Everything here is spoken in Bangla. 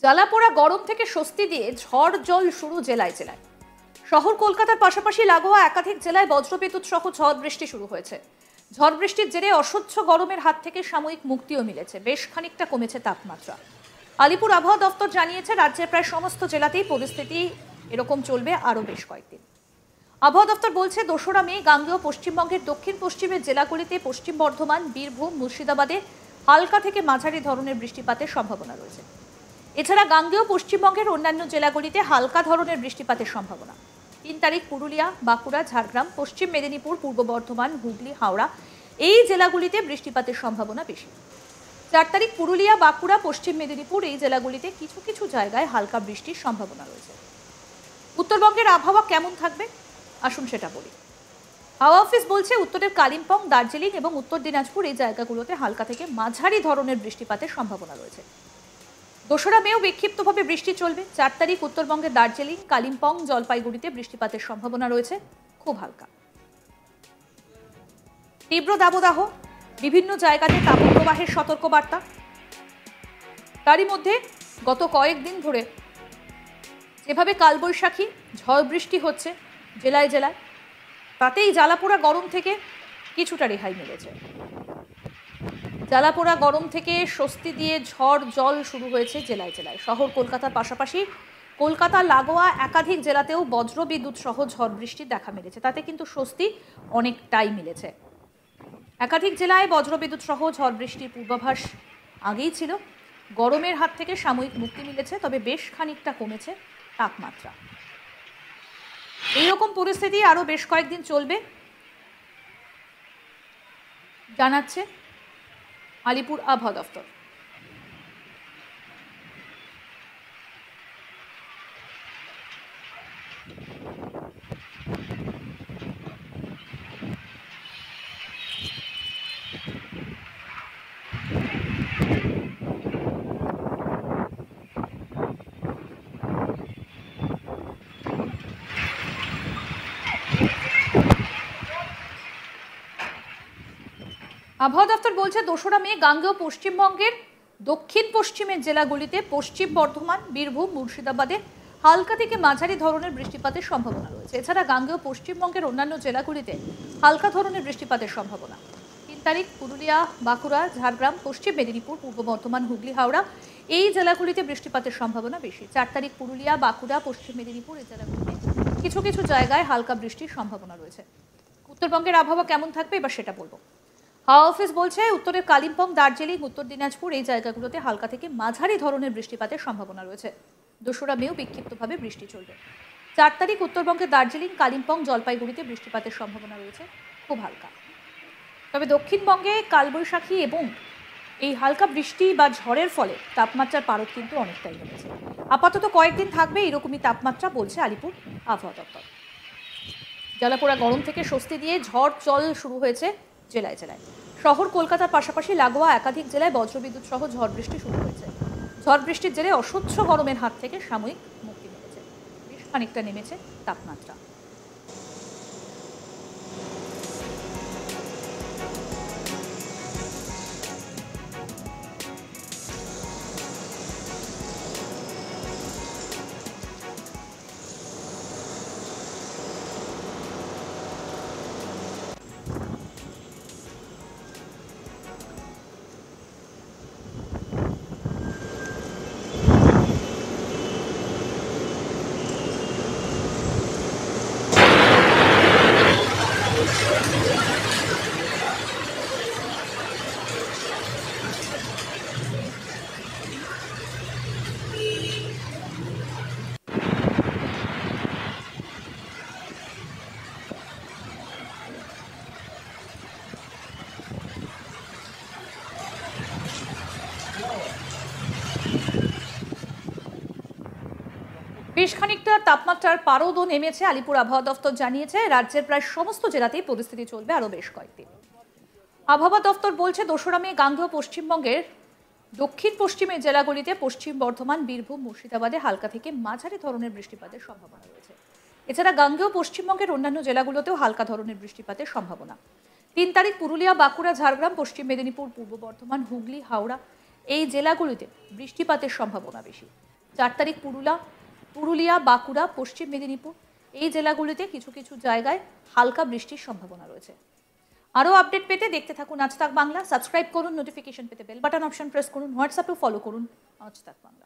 জ্বালাপোড়া গরম থেকে স্বস্তি দিয়ে ঝড় জল শুরু জেলায় জেলায়। শহর কলকাতার পাশাপাশি লাগোয়া একাধিক জেলায় বজ্রবিদ্যুৎ সহ ঝড় বৃষ্টি শুরু হয়েছে। ঝড় বৃষ্টির জেরে অসহ্য গরমের হাত থেকে সাময়িক মুক্তিও মিলেছে, বেশ খানিকটা কমেছে তাপমাত্রা। আলিপুর আবহাওয়া দফতর জানিয়েছে রাজ্যের প্রায় সমস্ত জেলাতেই পরিস্থিতি এরকম চলবে আরও বেশ কয়েকদিন। আবহাওয়া দফতর বলছে 2রা মে গাঙ্গেয় পশ্চিমবঙ্গের দক্ষিণ পশ্চিমের জেলাগুলিতে পশ্চিম বর্ধমান, বীরভূম, মুর্শিদাবাদে হালকা থেকে মাঝারি ধরনের বৃষ্টিপাতের সম্ভাবনা রয়েছে। এছাড়া গাঙ্গেয় পশ্চিমবঙ্গের অন্যান্য জেলাগুলিতে হালকা ধরনের বৃষ্টিপাতের সম্ভাবনা। 3 তারিখ পুরুলিয়া, বাঁকুড়া, ঝাড়গ্রাম, পশ্চিম মেদিনীপুর, পূর্ব বর্ধমান, হুগলি, হাওড়া এই জেলাগুলিতে বৃষ্টিপাতের সম্ভাবনা বেশি। 4 তারিখ পুরুলিয়া, বাঁকুড়া, পশ্চিম মেদিনীপুর এই জেলাগুলিতে কিছু কিছু জায়গায় হালকা বৃষ্টির সম্ভাবনা রয়েছে। উত্তরবঙ্গের আবহাওয়া কেমন থাকবে আসুন সেটা বলি। হাওয়া অফিস বলছে উত্তরের কালিম্পং, দার্জিলিং এবং উত্তর দিনাজপুর এই জায়গাগুলোতে হালকা থেকে মাঝারি ধরনের বৃষ্টিপাতের সম্ভাবনা রয়েছে। 2রা মেও বিক্ষিপ্তভাবে বৃষ্টি চলবে। 4 তারিখ উত্তরবঙ্গের দার্জিলিং, কালিম্পং, জলপাইগুড়িতে বৃষ্টিপাতের সম্ভাবনা রয়েছে খুব হালকা। তীব্র দাবদাহ, বিভিন্ন জায়গাতে তাপপ্রবাহের সতর্কবার্তা। তারই মধ্যে গত কয়েকদিন ধরে যেভাবে কালবৈশাখী ঝড় বৃষ্টি হচ্ছে জেলায় জেলায়, তাতেই জ্বালাপোড়া গরম থেকে কিছুটা রেহাই মিলেছে। জ্বালাপোড়া গরম থেকে স্বস্তি দিয়ে ঝড় জল শুরু হয়েছে জেলায় জেলায়। শহর কলকাতার পাশাপাশি কলকাতা লাগোয়া একাধিক জেলাতেও বজ্রবিদ্যুৎ সহ ঝড় বৃষ্টি দেখা মিলেছে, তাতে কিন্তু স্বস্তি অনেকটাই মিলেছে। একাধিক জেলায় বজ্রবিদ্যুৎ সহ ঝড় বৃষ্টির পূর্বাভাস আগেই ছিল। গরমের হাত থেকে সাময়িক মুক্তি মিলেছে, তবে বেশ খানিকটা কমেছে তাপমাত্রা। এইরকম পরিস্থিতি আরও বেশ কয়েকদিন চলবে জানাচ্ছে আলিপুর আবহাওয়া দফতর। আবহাওয়া দফতর বলছে 2রা মে গাঙ্গেয় পশ্চিমবঙ্গের দক্ষিণ পশ্চিমের জেলাগুলিতে পশ্চিম বর্ধমান, বীরভূম, মুর্শিদাবাদে হালকা থেকে মাঝারি ধরনের বৃষ্টিপাতের সম্ভাবনা রয়েছে। এছাড়া গাঙ্গেয় পশ্চিমবঙ্গের অন্যান্য জেলাগুলিতে হালকা ধরনের বৃষ্টিপাতের সম্ভাবনা। 3 তারিখ পুরুলিয়া, বাঁকুড়া, ঝাড়গ্রাম, পশ্চিম মেদিনীপুর, পূর্ব বর্ধমান, হুগলি, হাওড়া এই জেলাগুলিতে বৃষ্টিপাতের সম্ভাবনা বেশি। 4 তারিখ পুরুলিয়া, বাঁকুড়া, পশ্চিম মেদিনীপুর এই জেলাগুলিতে কিছু কিছু জায়গায় হালকা বৃষ্টির সম্ভাবনা রয়েছে। উত্তরবঙ্গের আবহাওয়া কেমন থাকবে এবার সেটা বলবো। হাওয়া অফিস বলছে উত্তরের কালিম্পং, দার্জিলিং, উত্তর দিনাজপুর এই জায়গাগুলোতে হালকা থেকে মাঝারি ধরনের বৃষ্টিপাতের সম্ভাবনা রয়েছে। 2রা মেও বিক্ষিপ্তভাবে বৃষ্টি চলবে। 4 তারিখ উত্তরবঙ্গের দার্জিলিং, কালিম্পং, জলপাইগুড়িতে বৃষ্টিপাতের সম্ভাবনা রয়েছে খুব হালকা। তবে দক্ষিণবঙ্গে কালবৈশাখী এবং এই হালকা বৃষ্টি বা ঝড়ের ফলে তাপমাত্রার পারদ কিন্তু অনেকটাই কমেছে। আপাতত কয়েকদিন থাকবে এরকমই তাপমাত্রা বলছে আলিপুর আবহাওয়া দপ্তর। জ্বালাপোড়া গরম থেকে স্বস্তি দিয়ে ঝড় জল শুরু হয়েছে জেলায় জেলায়। শহর কলকাতার পাশাপাশি লাগোয়া একাধিক জেলায় বজ্রবিদ্যুৎ সহ ঝড় বৃষ্টি শুরু হয়েছে। ঝড় বৃষ্টির জেরে অসহ্য গরমের হাত থেকে সাময়িক মুক্তি মিলেছে, বেশ খানিকটা নেমেছে তাপমাত্রা। বেশ খানিকটা তাপমাত্রার পারদও নেমেছে। আলিপুর আবহাওয়া দফতর জানিয়েছে রাজ্যের প্রায় সমস্ত জেলাতেই পরিস্থিতি চলবে আরও বেশ কয়েকদিন। আবহাওয়া দফতর বলছে 2রা মে গাঙ্গেয় পশ্চিমবঙ্গের দক্ষিণ পশ্চিমের জেলাগুলিতে পশ্চিম বর্ধমান, বীরভূম, মুর্শিদাবাদে হালকা থেকে মাঝারি ধরনের বৃষ্টিপাতের সম্ভাবনা রয়েছে। এছাড়া গাঙ্গেয় পশ্চিমবঙ্গের অন্যান্য জেলাগুলোতেও হালকা ধরনের বৃষ্টিপাতের সম্ভাবনা। 3 তারিখ পুরুলিয়া, বাঁকুড়া, ঝাড়গ্রাম, পশ্চিম মেদিনীপুর, পূর্ব বর্ধমান, হুগলি, হাওড়া এই জেলাগুলিতে বৃষ্টিপাতের সম্ভাবনা বেশি। 4 তারিখ পুরুলিয়া, বাঁকুড়া, পশ্চিম মেদিনীপুর এই জেলাগুলিতে কিছু কিছু জায়গায় হালকা বৃষ্টির সম্ভাবনা রয়েছে। আরও আপডেট পেতে দেখতে থাকুন আজ তাক বাংলা। সাবস্ক্রাইব করুন, নোটিফিকেশন পেতে বেল বাটন অপশন প্রেস করুন, হোয়াটসঅ্যাপে ফলো করুন আজ তাক বাংলা।